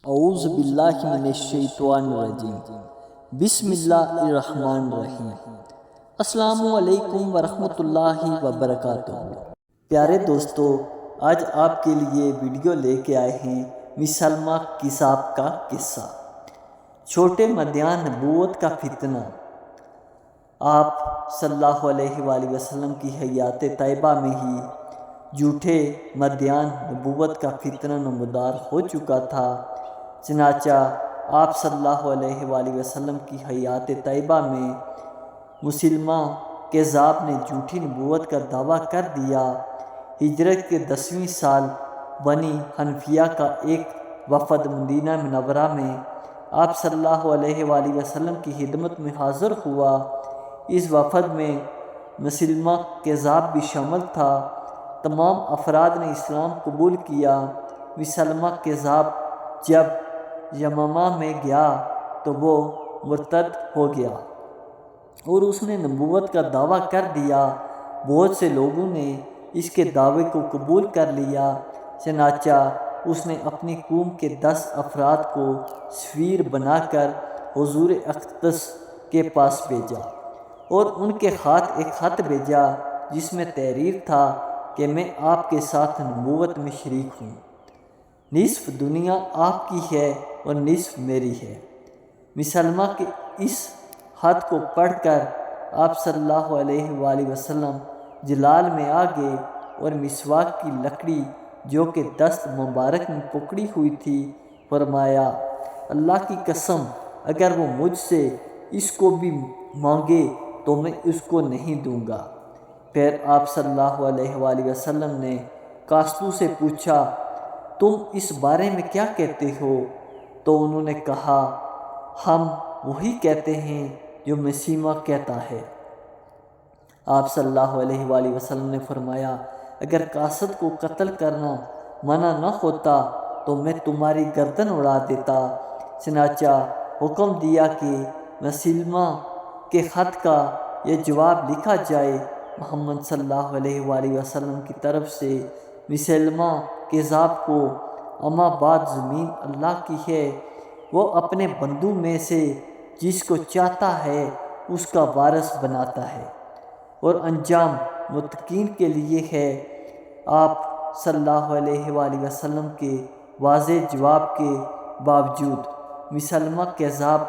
اعوذ باللہ من الشیطان الرجیم بسم اللہ الرحمن الرحیم۔ السلام علیکم ورحمۃ اللہ وبرکاتہ۔ پیارے دوستو، آج آپ کے لیے ویڈیو لے کے آئے ہیں مسلمہ کذاب کا قصہ، چھوٹے مدیان نبوت کا فتنہ۔ آپ صلی اللہ علیہ وآلہ وسلم کی حیات طیبہ میں ہی جھوٹے مدیان نبوت کا فتنہ نمودار ہو چکا تھا۔ چنانچہ آپ صلی اللہ علیہ وآلہ وسلم کی حیات طیبہ میں مسلمہ کذاب نے جھوٹی نبوت کا دعویٰ کر دیا۔ ہجرت کے 10ویں سال بنی حنفیہ کا ایک وفد مدینہ منورہ میں آپ صلی اللہ علیہ وآلہ وسلم کی خدمت میں حاضر ہوا۔ اس وفد میں مسلمہ کذاب بھی شامل تھا۔ تمام افراد نے اسلام قبول کیا۔ مسلمہ کذاب جب یمامہ میں گیا تو وہ مرتد ہو گیا اور اس نے نبوت کا دعویٰ کر دیا۔ بہت سے لوگوں نے اس کے دعوے کو قبول کر لیا۔ چنانچہ اس نے اپنی قوم کے 10 افراد کو سفیر بنا کر حضور اقدس کے پاس بھیجا اور ان کے ہاتھ ایک خط بھیجا جس میں تحریر تھا کہ میں آپ کے ساتھ نبوت میں شریک ہوں، نصف دنیا آپ کی ہے اور نصف میری ہے۔ مسلمہ کے اس خط کو پڑھ کر آپ صلی اللہ علیہ وآلہ وسلم جلال میں آ گئے اور مسواک کی لکڑی جو کہ دست مبارک میں پکڑی ہوئی تھی فرمایا، اللہ کی قسم اگر وہ مجھ سے اس کو بھی مانگے تو میں اس کو نہیں دوں گا۔ پھر آپ صلی اللہ علیہ وآلہ وسلم نے کاسدوں سے پوچھا، تم اس بارے میں کیا کہتے ہو؟ تو انہوں نے کہا، ہم وہی کہتے ہیں جو مسیمہ کہتا ہے۔ آپ صلی اللہ علیہ وآلہ وسلم نے فرمایا، اگر کاسد کو قتل کرنا منع نہ ہوتا تو میں تمہاری گردن اڑا دیتا۔ چنانچہ حکم دیا کہ مسلمہ کے خط کا یہ جواب لکھا جائے، محمد صلی اللہ علیہ وآلہ وسلم کی طرف سے مسلمہ کذاب کو، اما بعد زمین اللہ کی ہے، وہ اپنے بندوں میں سے جس کو چاہتا ہے اس کا وارث بناتا ہے اور انجام متقین کے لیے ہے۔ آپ صلی اللہ علیہ وآلہ وسلم کے واضح جواب کے باوجود مسلمہ کذاب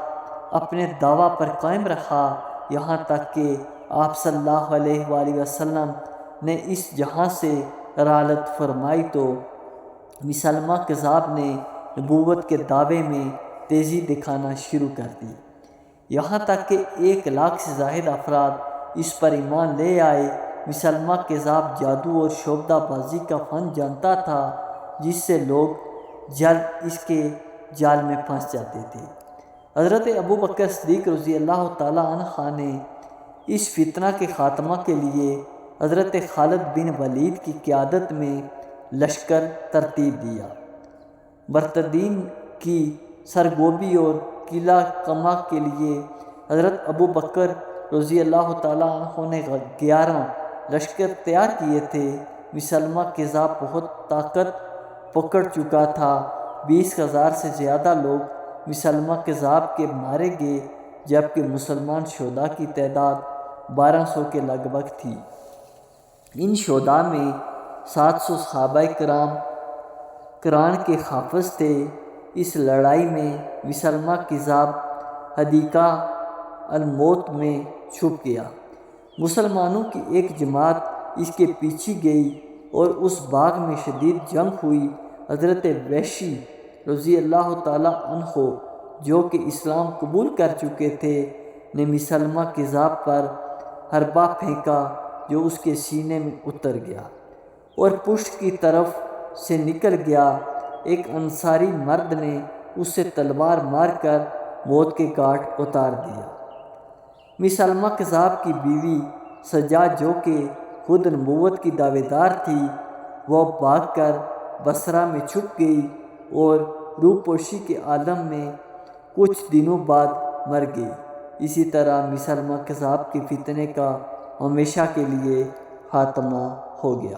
اپنے دعویٰ پر قائم رہا، یہاں تک کہ آپ صلی اللہ علیہ وآلہ وسلم نے اس جہاں سے رحلت فرمائی تو مسلمہ کذاب نے نبوت کے دعوے میں تیزی دکھانا شروع کر دی، یہاں تک کہ 1 لاکھ سے زائد افراد اس پر ایمان لے آئے۔ مسلمہ کذاب جادو اور شعبدہ بازی کا فن جانتا تھا جس سے لوگ جلد اس کے جال میں پھنس جاتے تھے۔ حضرت ابوبکر صدیق رضی اللہ تعالیٰ عنہ نے اس فتنہ کے خاتمہ کے لیے حضرت خالد بن ولید کی قیادت میں لشکر ترتیب دیا۔ مرتدین کی سرگوبی اور قلعہ کما کے لیے حضرت ابوبکر رضی اللہ تعالیٰ عنہ نے 11 لشکر تیار کیے تھے۔ مسلمہ کذاب بہت طاقت پکڑ چکا تھا۔ 20,000 سے زیادہ لوگ مسلمہ کذاب کے مارے گئے جبکہ مسلمان شہداء کی تعداد 1200 کے لگ بھگ تھی۔ ان شہداء میں 700 صحابہ کرام کے حافظ تھے۔ اس لڑائی میں مسلمہ کذاب حدیقہ الموت میں چھپ گیا۔ مسلمانوں کی ایک جماعت اس کے پیچھے گئی اور اس باغ میں شدید جنگ ہوئی۔ حضرت وحشی رضی اللہ تعالیٰ عنہ جو کہ اسلام قبول کر چکے تھے نے مسلمہ کذاب پر حربہ پھینکا جو اس کے سینے میں اتر گیا اور پشت کی طرف سے نکل گیا۔ ایک انصاری مرد نے اس سے تلوار مار کر موت کے گھاٹ اتار دیا۔ مسلمہ کذاب کی بیوی سجا جو کہ خود نبوت کی دعوے دار تھی، وہ بھاگ کر بصرہ میں چھپ گئی اور روپوشی کے عالم میں کچھ دنوں بعد مر گئی۔ اسی طرح مسلمہ کذاب کے فتنے کا ہمیشہ کے لیے خاتمہ ہو گیا۔